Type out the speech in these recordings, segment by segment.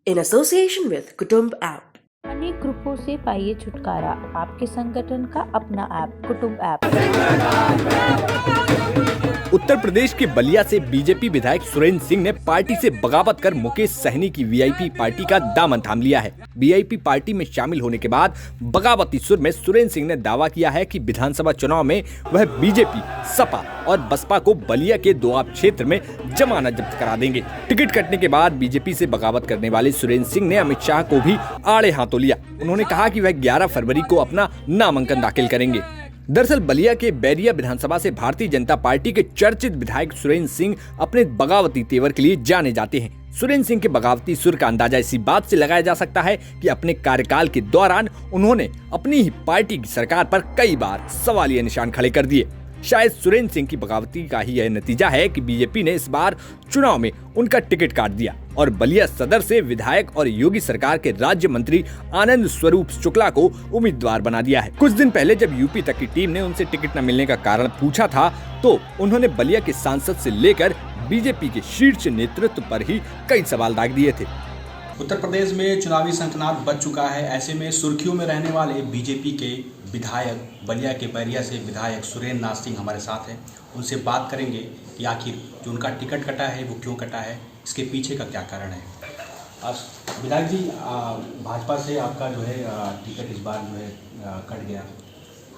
in association with Kutumb app. अनेक ग्रुपों से पाइए छुटकारा, आपके संगठन का अपना ऐप कुटुंब ऐप। उत्तर प्रदेश के बलिया से बीजेपी विधायक सुरेंद्र सिंह ने पार्टी से बगावत कर मुकेश सहनी की वीआईपी पार्टी का दामन थाम लिया है। वीआईपी पार्टी में शामिल होने के बाद बगावती सुर में सुरेंद्र सिंह ने दावा किया है कि विधानसभा चुनाव में वह बीजेपी, सपा और बसपा को बलिया के दोआब क्षेत्र में जमानत जब्त करा देंगे। टिकट कटने के बाद बीजेपी से बगावत करने वाले सुरेंद्र सिंह ने अमित शाह को भी आड़े हाथों लिया। उन्होंने कहा कि वह 11 फरवरी को अपना नामांकन दाखिल करेंगे। दरअसल बलिया के बैरिया विधानसभा से भारतीय जनता पार्टी के चर्चित विधायक सुरेंद्र सिंह अपने बगावती तेवर के लिए जाने जाते हैं। सुरेंद्र सिंह के बगावती सुर का अंदाजा इसी बात से लगाया जा सकता है कि अपने कार्यकाल के दौरान उन्होंने अपनी ही पार्टी की सरकार पर कई बार सवालिया निशान खड़े कर दिए। शायद सुरेंद्र सिंह की बगावती का ही यह नतीजा है कि बीजेपी ने इस बार चुनाव में उनका टिकट काट दिया और बलिया सदर से विधायक और योगी सरकार के राज्य मंत्री आनंद स्वरूप शुक्ला को उम्मीदवार बना दिया है। कुछ दिन पहले जब यूपी तक की टीम ने उनसे टिकट न मिलने का कारण पूछा था तो उन्होंने बलिया के सांसद से लेकर बीजेपी के शीर्ष नेतृत्व पर ही कई सवाल दाग दिए थे। उत्तर प्रदेश में चुनावी शंखनाद बज चुका है। ऐसे में सुर्खियों में रहने वाले बीजेपी के विधायक, बलिया के बैरिया से विधायक सुरेंद्र नाथ सिंह हमारे साथ हैं। उनसे बात करेंगे कि आखिर जो उनका टिकट कटा है वो क्यों कटा है, इसके पीछे का क्या कारण है। विधायक जी, भाजपा से आपका जो है टिकट इस बार जो है कट गया,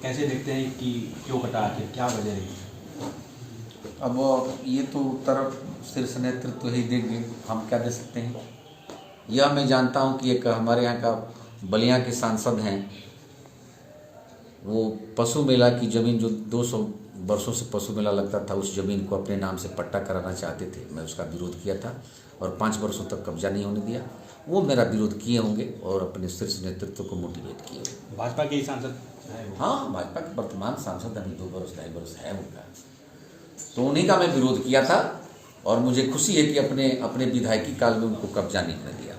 कैसे देखते हैं कि क्यों कटा, आखिर क्या वजह रही? अब ये तो उत्तर शीर्ष नेतृत्व ही देंगे, हम क्या दे सकते हैं। यह मैं जानता हूं कि एक हमारे यहाँ का बलिया के सांसद हैं, वो पशु मेला की ज़मीन जो 200 वर्षों से पशु मेला लगता था, उस ज़मीन को अपने नाम से पट्टा कराना चाहते थे। मैं उसका विरोध किया था और 5 वर्षों तक कब्जा नहीं होने दिया। वो मेरा विरोध किए होंगे और अपने शीर्ष नेतृत्व को मोटिवेट किए होंगे। भाजपा के ही सांसद? हाँ, भाजपा के वर्तमान सांसद अभी 2 वर्ष 2.5 वर्ष है उनका, तो उन्हीं का मैं विरोध किया था और मुझे खुशी है कि अपने विधायकी काल में उनको कब्जा नहीं होने दिया।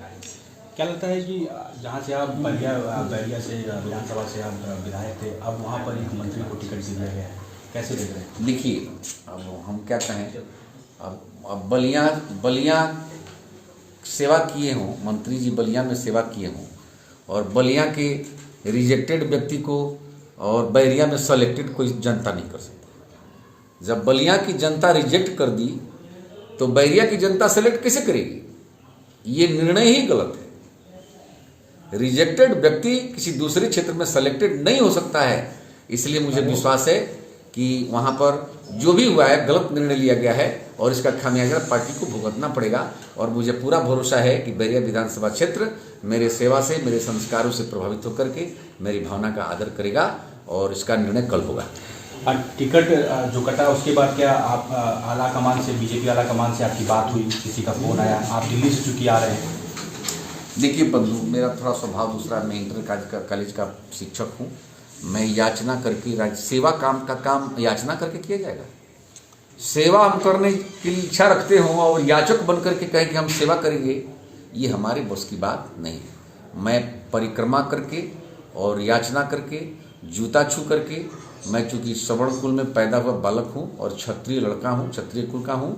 क्या लगता है कि जहाँ से आप बैरिया से विधानसभा से आप विधायक थे, अब वहाँ पर एक मंत्री को टिकट दिया गया है, कैसे देख रहे हैं? देखिए, अब हम क्या कहें, अब बलिया सेवा किए हों, मंत्री जी बलिया में सेवा किए हों और बलिया के रिजेक्टेड व्यक्ति को और बैरिया में सेलेक्टेड कोई जनता नहीं कर सकती। जब बलिया की जनता रिजेक्ट कर दी तो बैरिया की जनता सेलेक्ट कैसे करेगी? ये निर्णय ही गलत है। रिजेक्टेड व्यक्ति किसी दूसरे क्षेत्र में सेलेक्टेड नहीं हो सकता है। इसलिए मुझे विश्वास है कि वहाँ पर जो भी हुआ है गलत निर्णय लिया गया है और इसका खामियाजा पार्टी को भुगतना पड़ेगा। और मुझे पूरा भरोसा है कि बैरिया विधानसभा क्षेत्र मेरे सेवा से, मेरे संस्कारों से प्रभावित होकर के मेरी भावना का आदर करेगा और इसका निर्णय कल होगा। और टिकट जो कटा उसके बाद क्या आप आला कमान से, बीजेपी आला कमान से आपकी बात हुई, किसी का फोन आया? आप दिल्ली से चूंकि आ रहे हैं। देखिए बंधु, मेरा थोड़ा स्वभाव दूसरा, मैं इंटर कॉलेज का शिक्षक हूँ। मैं याचना करके सेवा का काम याचना करके किया जाएगा। सेवा हम करने की इच्छा रखते हों और याचक बन करके कहें कि हम सेवा करेंगे, ये हमारे बस की बात नहीं है। मैं परिक्रमा करके और याचना करके, जूता छू करके, मैं चूँकि सवर्ण कुल में पैदा हुआ बालक हूँ और क्षत्रिय लड़का हूँ, क्षत्रिय कुल का हूँ,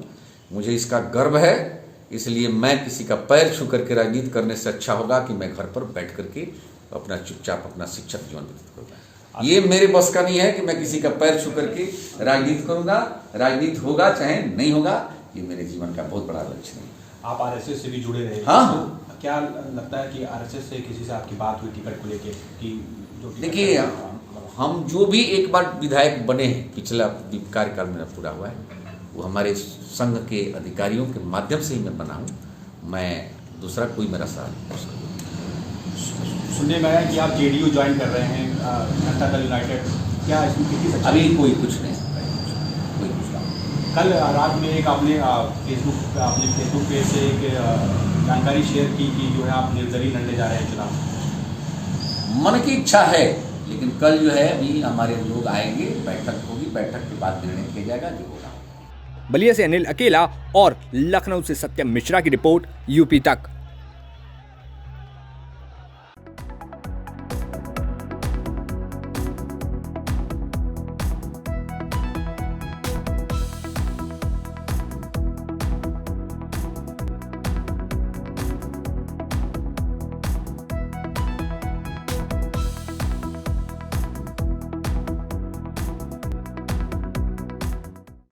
मुझे इसका गर्व है। इसलिए मैं किसी का पैर छू करके राजनीति करने से अच्छा होगा कि मैं घर पर बैठ करके अपना चुपचाप अपना शिक्षक जीवन व्यतीत करूँगा। ये मेरे बस का नहीं है कि मैं किसी का पैर छू करके राजनीति करूँगा। राजनीति होगा चाहे नहीं होगा, ये मेरे जीवन का बहुत बड़ा लक्ष्य नहीं। आप आरएसएस से भी जुड़े रहे? हाँ। तो क्या लगता है कि आरएसएस से किसी से आपकी बात हुई टिकट को लेके कि जो? देखिए, हम जो भी एक बार विधायक बने हैं, पिछला कार्यकाल मेरा पूरा हुआ है, वो हमारे संघ के अधिकारियों के माध्यम से ही मैं बना हूँ। मैं दूसरा कोई मेरा साथ नहीं। सुनने में आया कि आप जेडीयू ज्वाइन कर रहे हैं, जनता दल यूनाइटेड, क्या इसमें कितनी सच्चाई? अभी कोई कुछ नहीं। कल रात में एक आपने फेसबुक पेज से एक जानकारी शेयर की कि जो है आप निर्दलीय लड़ने जा रहे हैं चुनाव। मन की इच्छा है, लेकिन कल जो है अभी हमारे लोग आएंगे, बैठक होगी, बैठक के बाद निर्णय किया जाएगा जो होगा। बलिया से अनिल अकेला और लखनऊ से सत्यम मिश्रा की रिपोर्ट, यूपी तक।